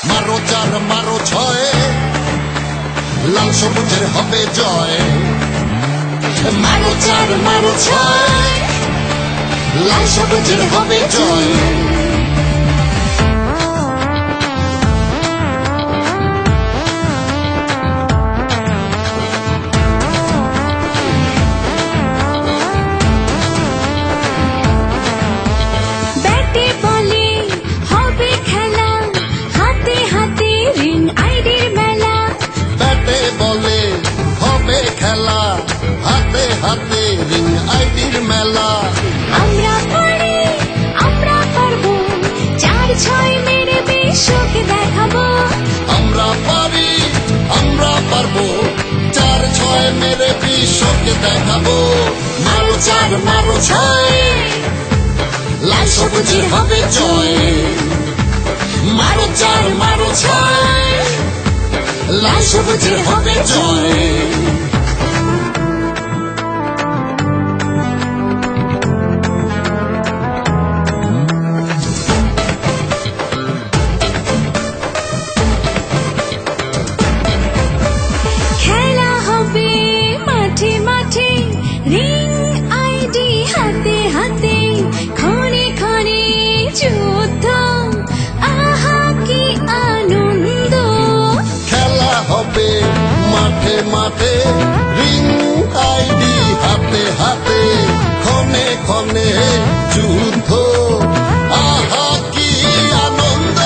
মারো চার মারো ছয়, লাল সবুজের হবে জয়। মারো চার মারো ছয়, লাল সবুজের হবে জয়। ব্যাটে বলে হবে খেলা, হাতে হাতে রিং আইডির মেলা। ব্যাটে বলে হবে খেলা, হাতে হাতে রিং আইডির মেলা। আমরা পারি আমরা পারবো, 4-6 মেরে বিশ্বকে দেখাবো। আমরা পারি আমরা পারবো, 4-6 মেরে বিশ্বকে দেখাবো। মারো চার মারো ছয়, লাল সবুজের হবে জয়। মারো চার মারো ছয়, লাল সবুজের হবে জয়। খেলা হবে মাঠে মাঠে, রিং আইডি হাতে হাতে, ক্ষণে ক্ষণে যুদ্ধ, আহা কি আনন্দ। খেলা হবে মাঠে মাঠে, রিং আইডি হাতে হাতে, ক্ষণে ক্ষণে যুদ্ধ, আহা কি আনন্দ।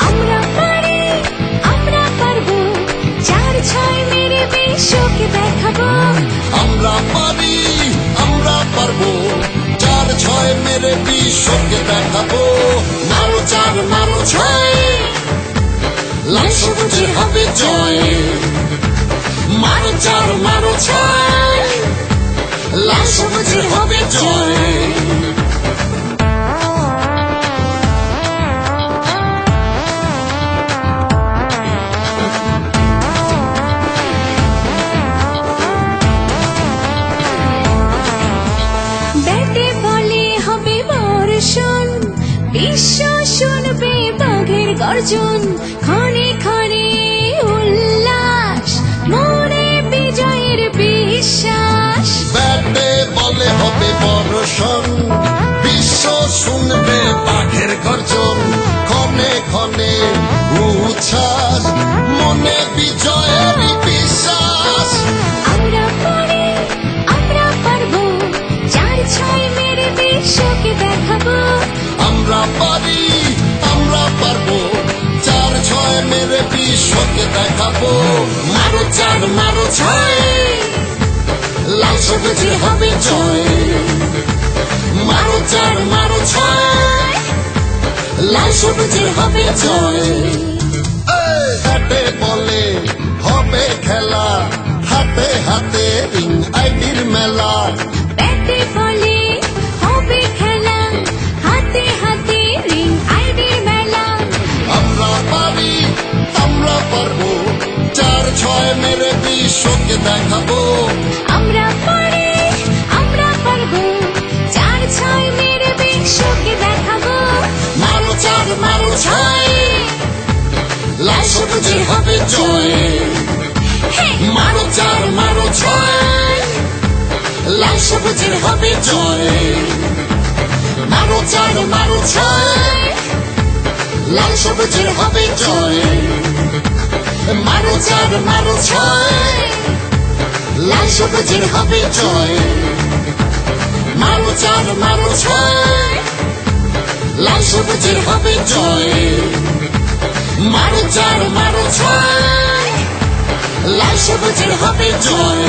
আমরা পারি আমরা পারবো, 4-6 মেরে বিশ্বকে দেখাবো। আমরা পারি আমরা পারবো, 4-6 মেরে বিশ্বকে দেখাবো। মারো চার মারো ছয়, লাল সবুজের হবে জয়। মারো চার মারো ছয়, লাল সবুজের হবে জয়। ব্যাটে বলে হবে বর্ষণ, বিশ্ব শুনবে বাঘের গর্জন। ক্ষণে ক্ষণে উল্লাস, মনে বিজয়ের বিশ্বাস। ব্যাটে বলে হবে বর্ষণ, বিশ্ব শুনবে বাঘের গর্জন। ক্ষণে ক্ষণে উচ্ছ্বাস, মনে বিজয়ের বিশ্বাস। আমরা পারি আমরা পারবো, 4-6 মেরে বিশ্বকে দেখাবো। আমরা পারি আমরা পারবো, 4-6 মেরে বিশ্বকে দেখাবো। মারো চার মারো ছয়, লাল সবুজের হবে জয়। মারো চার মারো ছয়, লাল সবুজের হবে জয়। ব্যাটে বলে হবে খেলা, হাতে হাতে রিং আইডির মেলা। ব্যাটে বলে হবে খেলা, হাতে হাতে রিং আইডির মেলা। আমরা পারি আমরা পারবো, 4-6 মেরে বিশ্বকে দেখাবো। আমরা পারি আমরা পারবো, 4-6 মেরে বিশ্বকে দেখাবো। মারো চার মারো ছয়, লাল সবুজের হবে জয়। মারো চার মারো ছয়, লাল সবুজের হবে জয়। মারো চার মারো ছয়, লাল সবুজের হবে জয়। মারো চার মারো ছয়, লাল সবুজের হবে জয়। মারো চার মারো ছয়, লাল সবুজের হবে জয়। মারো চার মারো ছয়, লাল সবুজের হবে জয়।